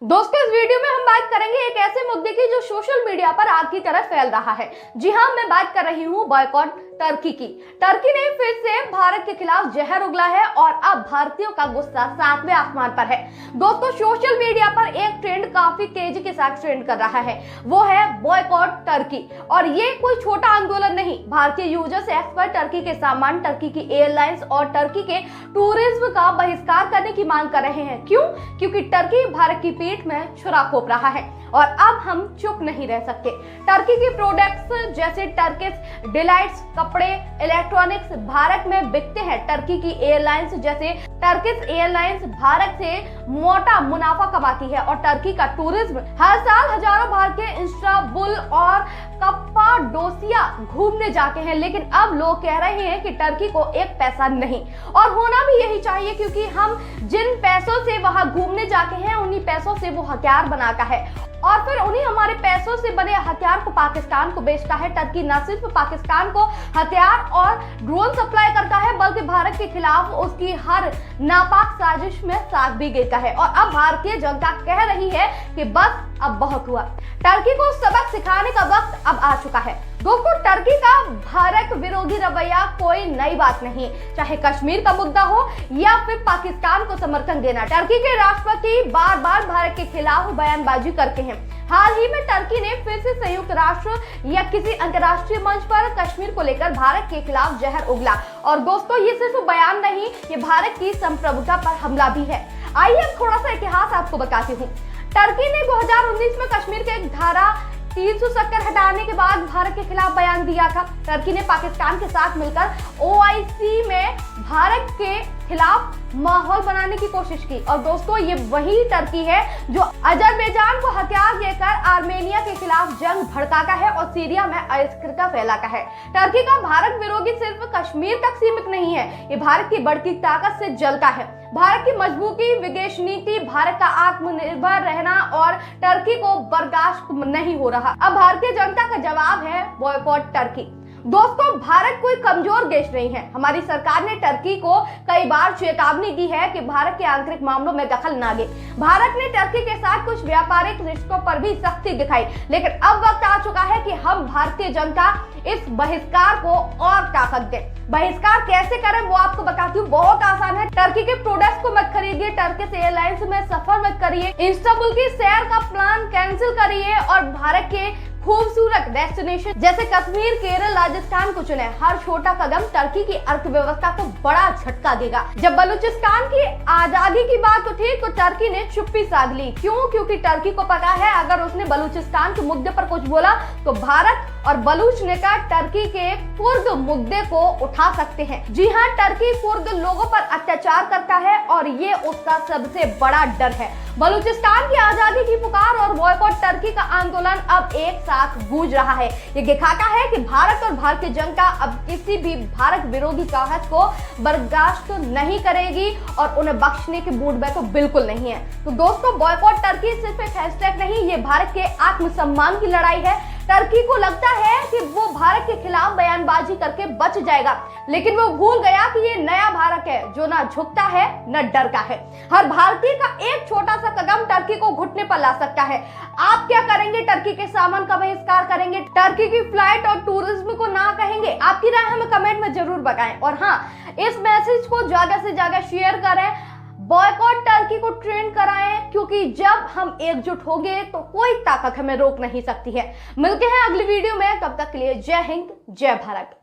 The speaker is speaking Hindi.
दोस्तों, इस वीडियो में हम बात करेंगे एक ऐसे मुद्दे की जो सोशल मीडिया पर आग की तरह फैल रहा है। जी हां, मैं बात कर रही हूं बॉयकॉट टर्की की। टर्की ने फिर से भारत के खिलाफ जहर उगला है और अब भारतीयों का गुस्सा 7वें आसमान पर है। दोस्तों, सोशल मीडिया पर एक ट्रेंड काफी तेजी के साथ ट्रेंड कर रहा है, वो है बॉयकॉट टर्की। और ये कोई छोटा आंदोलन नहीं। भारतीय यूजर्स एक्सपर्ट टर्की के सामान, टर्की की एयरलाइंस और टर्की के टूरिज्म का बहिष्कार करने की मांग कर रहे हैं। क्यों? क्योंकि टर्की भारत की पीठ में छुरा घोंप रहा है और अब हम चुप नहीं रह सकते। टर्की की प्रोडक्ट्स जैसे टर्किश डिलाइट्स, कपड़े, इलेक्ट्रॉनिक्स भारत में बिकते हैं। टर्की की एयरलाइंस जैसे टर्किश एयरलाइंस भारत से मोटा मुनाफा कमाती है और टर्की का टूरिज्म हर साल हजारों भारतीय इस्तांबुल और कप्पाडोसिया घूमने जाते हैं। लेकिन अब लोग कह रहे हैं कि टर्की को एक पैसा नहीं, और होना भी यही चाहिए, क्योंकि हम जिन पैसों से वहां घूमने जाते हैं उन्हीं पैसों से वो हथियार बनाता है और फिर उन्हीं हमारे पैसों से बने हथियार को पाकिस्तान को बेचता है। टर्की न सिर्फ पाकिस्तान को हथियार और ड्रोन सप्लाई करता है, बल्कि भारत के खिलाफ उसकी हर नापाक साजिश में साथ भी देता है। और अब भारतीय जनता कह रही है कि बस अब बहुत हुआ, टर्की को सबक सिखाने का वक्त अब आ चुका है। दोस्तों, टर्की का भारत विरोधी रवैया कोई नई बात नहीं, चाहे कश्मीर का मुद्दा हो या फिर पाकिस्तान को समर्थन देना। टर्की के राष्ट्रपति बार बार भारत के खिलाफ बयानबाजी करते हैं। हाल ही में टर्की ने फिर से संयुक्त राष्ट्र या किसी अंतर्राष्ट्रीय मंच पर कश्मीर को लेकर भारत के खिलाफ जहर उगला। और दोस्तों, ये सिर्फ बयान नहीं, ये भारत की संप्रभुता पर हमला भी है। आइए थोड़ा सा इतिहास आपको बताती हूँ। टर्की ने 2019 में कश्मीर के धारा 370 हटाने के बाद भारत के खिलाफ बयान दिया था। टर्की ने पाकिस्तान के साथ मिलकर OIC में भारत के खिलाफ माहौल बनाने की कोशिश की। और दोस्तों, ये वही टर्की है जो अजरबैजान को हथियार देकर आर्मेनिया के खिलाफ जंग भड़काता है और सीरिया में अस्थिरता फैलाता है। टर्की का भारत विरोधी सिर्फ कश्मीर तक सीमित नहीं है, ये भारत की बढ़ती ताकत से जलता है। भारत की मजबूती, विदेश नीति, भारत का आत्मनिर्भर रहना और टर्की को बर्दाश्त नहीं हो रहा। अब भारतीय जनता का जवाब है बॉयकॉट टर्की। दोस्तों, भारत कोई कमजोर देश नहीं है। हमारी सरकार ने टर्की को कई बार चेतावनी दी है कि भारत के आंतरिक मामलों में दखल ना दे। भारत ने टर्की के साथ कुछ व्यापारिक रिश्तों पर भी सख्ती दिखाई, लेकिन अब वक्त आ चुका है कि हम भारतीय जनता इस बहिष्कार को और ताकत दें। बहिष्कार कैसे करें वो आपको बताती हूँ, बहुत आसान है। टर्की के प्रोडक्ट्स को मत खरीदिए, टर्किश एयरलाइंस में सफर मत करिए, इस्तांबुल की सैर का प्लान कैंसिल करिए और भारत के खूबसूरत डेस्टिनेशन जैसे कश्मीर, केरल, राजस्थान को चुने। हर छोटा कदम टर्की की अर्थव्यवस्था को बड़ा झटका देगा। जब बलूचिस्तान की आजादी की बात उठी तो टर्की ने चुप्पी साध ली। क्यों? क्योंकि टर्की को पता है अगर उसने बलूचिस्तान के मुद्दे पर कुछ बोला तो भारत और बलूच नेता टर्की के कुर्द मुद्दे को उठा सकते हैं। जी हाँ, टर्की कुर्द लोगों पर अत्याचार करता है और ये उसका सबसे बड़ा डर है। बलूचिस्तान की आजादी की पुकार और बॉयकॉट टर्की का आंदोलन अब एक साथ गूंज रहा है। ये दिखाता है कि भारत और भारतीय जनता अब किसी भी भारत विरोधी चाहत को बर्दाश्त नहीं करेगी और उन्हें बख्शने के मूड में तो बिल्कुल नहीं है। तो दोस्तों, बॉयकॉट टर्की सिर्फ एक हैशटैग नहीं, ये भारत के आत्मसम्मान की लड़ाई है। टर्की को लगता है कि वो भारत के खिलाफ बयानबाजी करके बच जाएगा, लेकिन वो भूल गया कि ये नया भारत है जो ना झुकता है न डरता है। हर भारतीय का एक छोटा सा कदम टर्की को घुटने पर ला सकता है। आप क्या करेंगे? टर्की के सामान का बहिष्कार करेंगे? टर्की की फ्लाइट और टूरिज्म को ना कहेंगे? आपकी राय हमें कमेंट में जरूर बताएं। और हाँ, इस मैसेज को ज्यादा से ज्यादा शेयर करें, बॉयकॉट टर्की को ट्रेंड कराएं, क्योंकि जब हम एकजुट होंगे तो कोई ताकत हमें रोक नहीं सकती है। मिलते हैं अगली वीडियो में, तब तक के लिए जय हिंद, जय भारत।